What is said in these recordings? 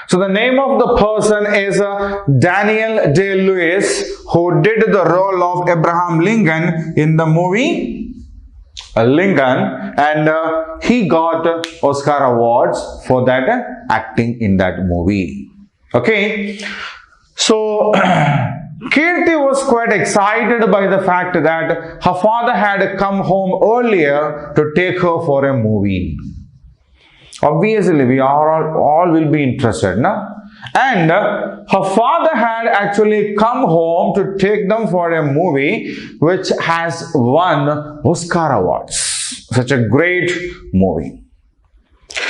So the name of the person is Daniel Day-Lewis, who did the role of Abraham Lincoln in the movie Lincoln, and he got Oscar awards for that acting in that movie. Okay, so Kirti was quite excited by the fact that her father had come home earlier to take her for a movie. Obviously, we all will be interested, no? And her father had actually come home to take them for a movie which has won Oscar awards. Such a great movie.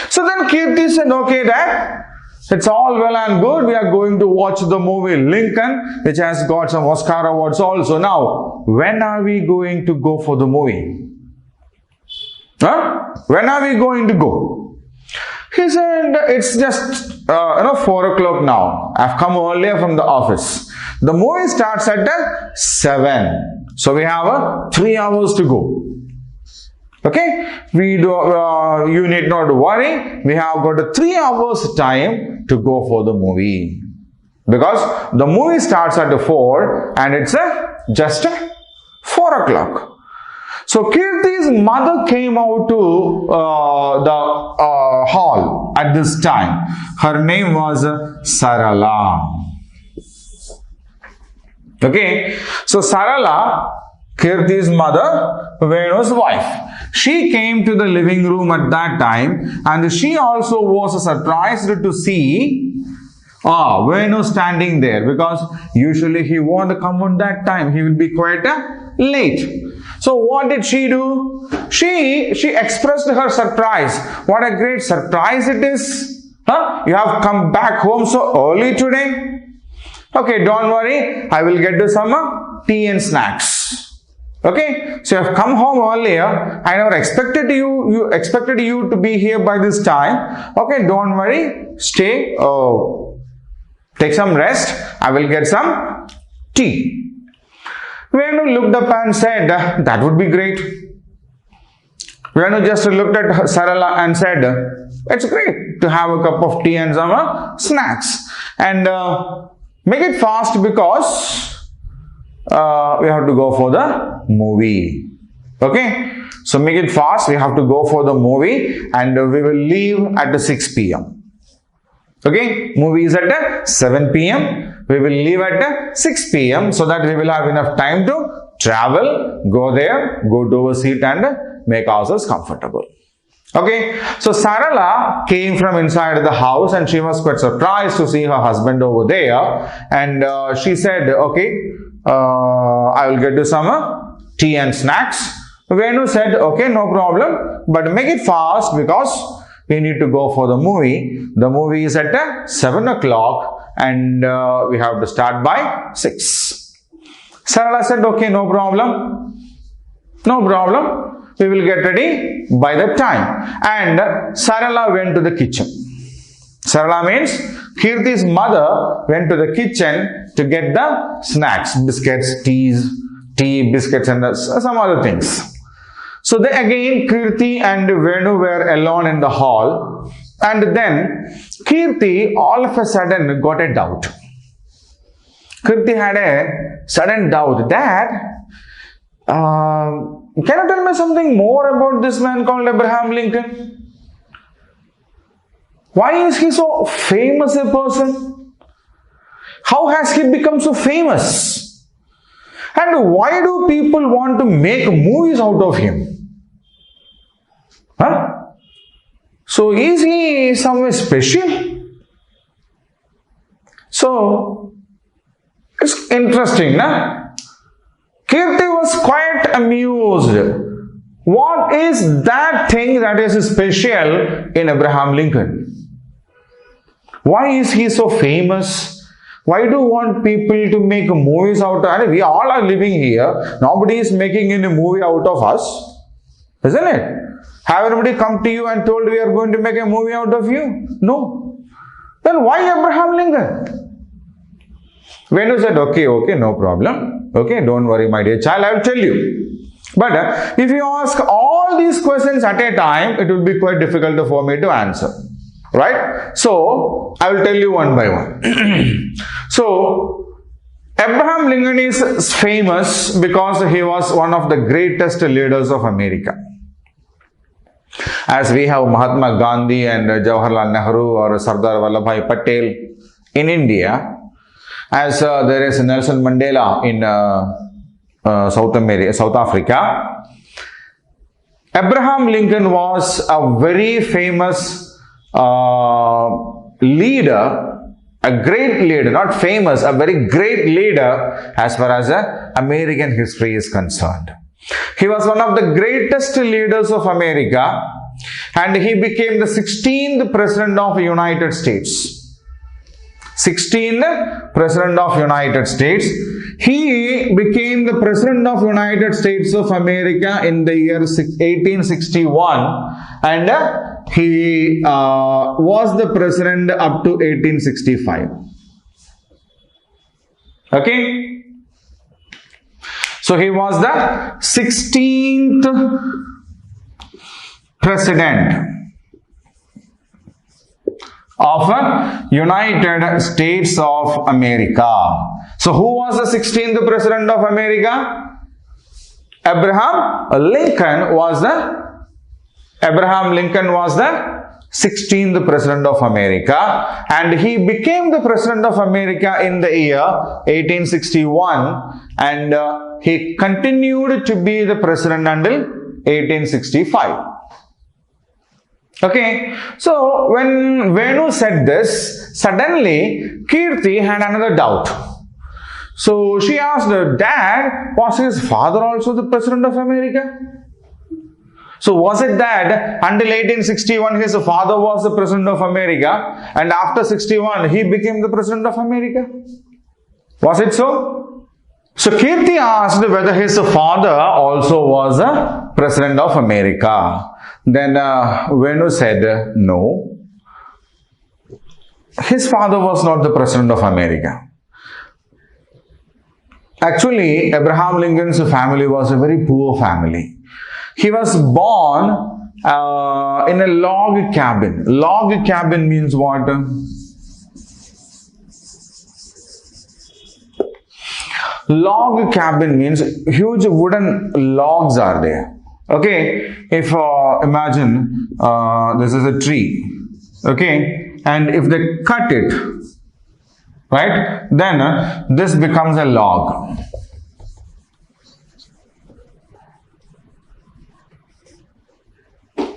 So then Kirti said, okay, Dad, it's all well and good. We are going to watch the movie Lincoln, which has got some Oscar awards also. Now, when are we going to go for the movie? Huh? When are we going to go? He said, it's just 4 o'clock now. I've come earlier from the office. The movie starts at 7. So we have 3 hours to go. Okay? You need not worry. We have got 3 hours time to go for the movie. Because the movie starts at 4 and it's just 4 o'clock. So Kirti's mother came out to the hall at this time. Her name was Sarala. Okay, so Sarala, Kirti's mother, Venu's wife. She came to the living room at that time, and she also was surprised to see Venu standing there, because usually he won't come on that time. He will be quite late. So what did she do? She expressed her surprise. What a great surprise it is. Huh? You have come back home so early today. Okay, don't worry. I will get you some tea and snacks. Okay, so you have come home earlier. I never expected you expected you to be here by this time. Okay, don't worry. Stay. Take some rest. I will get some tea. Venu looked up and said, that would be great. Venu just looked at Sarala and said, it's great to have a cup of tea and some snacks. And make it fast because we have to go for the movie. Okay? So make it fast. We have to go for the movie and we will leave at 6 p.m. Okay, movie is at 7 p.m. We will leave at 6 p.m. so that we will have enough time to travel, go there, go to a seat and make ourselves comfortable. Okay, so Sarala came from inside the house and she was quite surprised to see her husband over there, and she said, okay, I will get you some tea and snacks. Venu said, okay, no problem, but make it fast because we need to go for the movie. The movie is at 7 o'clock and we have to start by 6. Sarala said, okay, no problem. No problem. We will get ready by that time. And Sarala went to the kitchen. Sarala means Kirti's mother went to the kitchen to get the snacks, biscuits, tea, biscuits and some other things. So then again Kirti and Venu were alone in the hall, and then Kirti all of a sudden got a doubt. Kirti had a sudden doubt. Dad, can you tell me something more about this man called Abraham Lincoln? Why is he so famous a person? How has he become so famous? And why do people want to make movies out of him? Huh? So is he somewhere special? So it's interesting, na? Kirti was quite amused. What is that thing that is special in Abraham Lincoln? Why is he so famous? Why do you want people to make movies out of it? We all are living here. Nobody is making any movie out of us. Isn't it? Have anybody come to you and told we are going to make a movie out of you? No. Then why Abraham Lincoln? Venu said, okay, no problem. Okay, don't worry, my dear child, I will tell you. But if you ask all these questions at a time, it will be quite difficult for me to answer. Right? So, I will tell you one by one. So, Abraham Lincoln is famous because he was one of the greatest leaders of America. As we have Mahatma Gandhi and Jawaharlal Nehru or Sardar Vallabhbhai Patel in India, as there is Nelson Mandela in South Africa, Abraham Lincoln was a very famous leader, a great leader, not famous, a very great leader as far as American history is concerned. He was one of the greatest leaders of America, and he became the 16th President of the United States. 16th President of United States. He became the President of United States of America in the year 1861, and he was the President up to 1865. Okay? So he was the 16th President of United States of America. So who was the 16th President of America? Abraham Lincoln was the 16th President of America, and he became the President of America in the year 1861, and he continued to be the President until 1865. Okay, so when Venu said this, suddenly Kirti had another doubt. So she asked her, Dad, was his father also the President of America? So was it that until 1861 his father was the President of America, and after 61 he became the President of America? Was it so? So Kirti asked whether his father also was a President of America. Then Venu said, no, his father was not the President of America. Actually, Abraham Lincoln's family was a very poor family. He was born in a log cabin. Log cabin means what? Log cabin means huge wooden logs are there. Okay, if imagine this is a tree, okay, and if they cut it, right, then this becomes a log.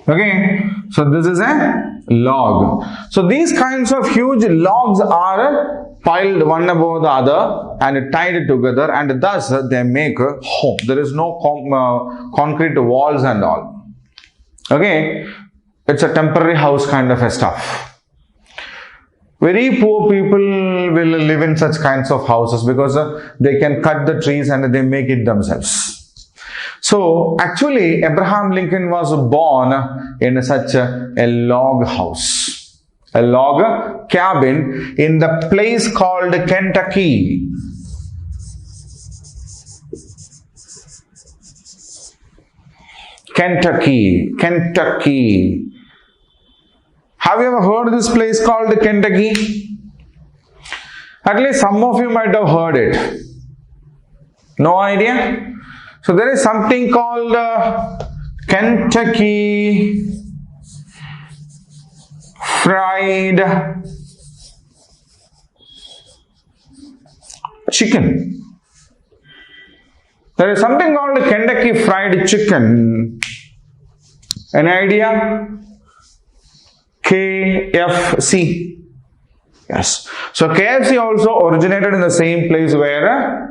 Okay, so this is a log. So these kinds of huge logs are piled one above the other and tied together, and thus they make a home. There is no concrete walls and all. Okay, it's a temporary house kind of a stuff. Very poor people will live in such kinds of houses because they can cut the trees and they make it themselves. So actually Abraham Lincoln was born in such a log house. A log cabin in the place called Kentucky. Kentucky. Have you ever heard of this place called Kentucky? At least some of you might have heard it. No idea? So there is something called Kentucky Fried Chicken. There is something called Kentucky Fried Chicken. An idea? KFC. Yes. So KFC also originated in the same place where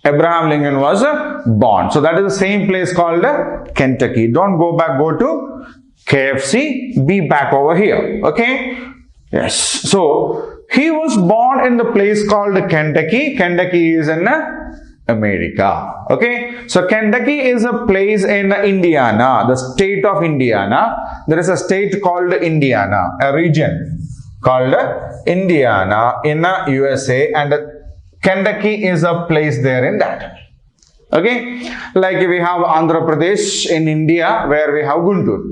Abraham Lincoln was born. So that is the same place called Kentucky. Don't go back, go to KFC, be back over here. Okay? Yes. So he was born in the place called Kentucky. Kentucky is in America. Okay? So Kentucky is a place in Indiana, the state of Indiana. There is a state called Indiana, a region called Indiana in USA, and Kentucky is a place there in that. Okay? Like we have Andhra Pradesh in India, where we have Guntur.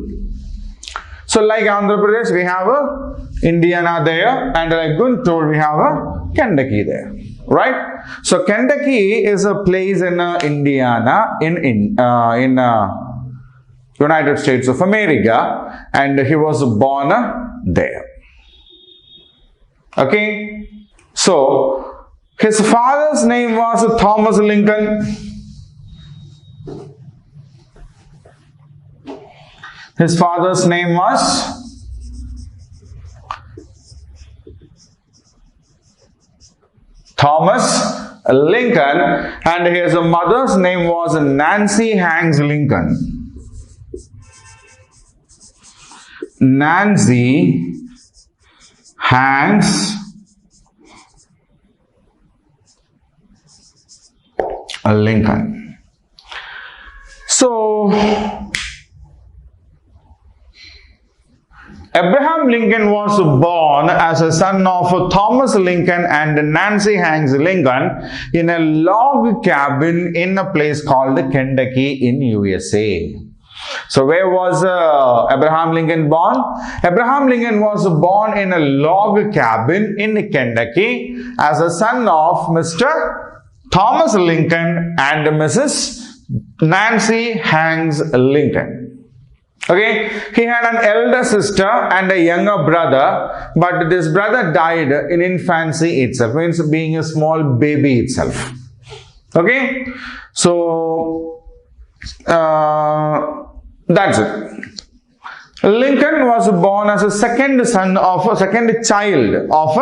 So like Andhra Pradesh, we have a Indiana there, and like Guntur, we have a Kentucky there, right? So Kentucky is a place in Indiana in United States of America, and he was born there. Okay, so his father's name was Thomas Lincoln. His father's name was Thomas Lincoln, and his mother's name was Nancy Hanks Lincoln. Nancy Hanks Lincoln. So Abraham Lincoln was born as a son of Thomas Lincoln and Nancy Hanks Lincoln in a log cabin in a place called Kentucky in USA. So where was Abraham Lincoln born? Abraham Lincoln was born in a log cabin in Kentucky as a son of Mr. Thomas Lincoln and Mrs. Nancy Hanks Lincoln. Okay, he had an elder sister and a younger brother, but this brother died in infancy itself, means being a small baby itself. Okay, so that's it. Lincoln was born as a second child of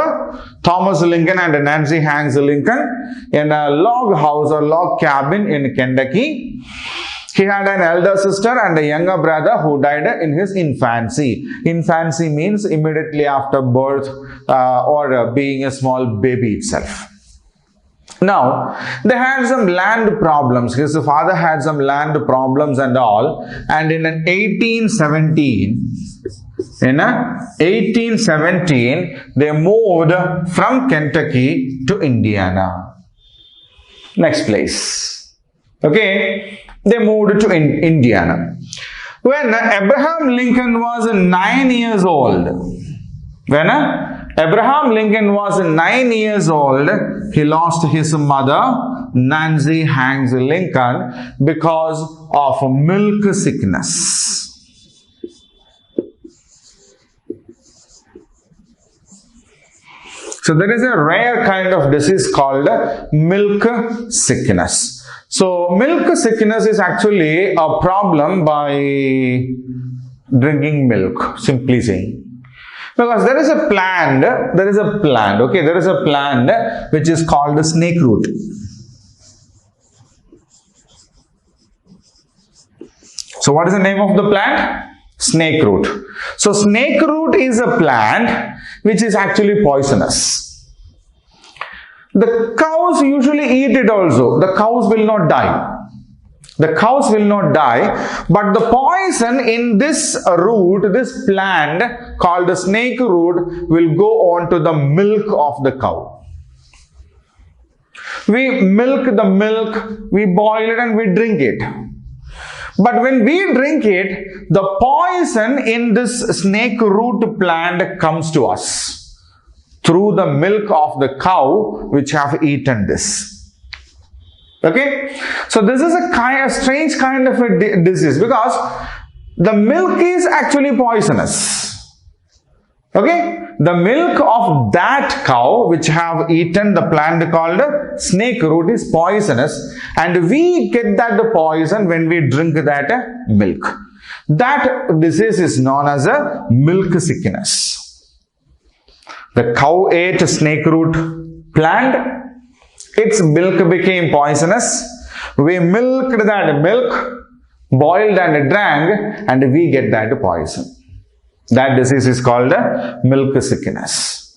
Thomas Lincoln and Nancy Hanks Lincoln in a log house or log cabin in Kentucky. He had an elder sister and a younger brother who died in his infancy. Infancy means immediately after birth or being a small baby itself. Now, they had some land problems. His father had some land problems and all. And in 1817, they moved from Kentucky to Indiana. Next place. Okay, they moved to Indiana. When Abraham Lincoln was 9 years old, he lost his mother, Nancy Hanks Lincoln, because of milk sickness. So there is a rare kind of disease called milk sickness. So milk sickness is actually a problem by drinking milk, simply saying. Because there is a plant which is called snake root. So what is the name of the plant? Snake root. So snake root is a plant which is actually poisonous. The cows usually eat it also. The cows will not die. The cows will not die, but the poison in this root, this plant called the snake root, will go on to the milk of the cow. We milk the milk, we boil it and we drink it. But when we drink it, the poison in this snake root plant comes to us through the milk of the cow which have eaten this. Okay, so this is a strange kind of a disease because the milk is actually poisonous. Okay, the milk of that cow which have eaten the plant called snake root is poisonous, and we get that poison when we drink that milk. That disease is known as a milk sickness. The cow ate snake root plant. Its milk became poisonous. We milked that milk, boiled and drank, and we get that poison. That disease is called milk sickness.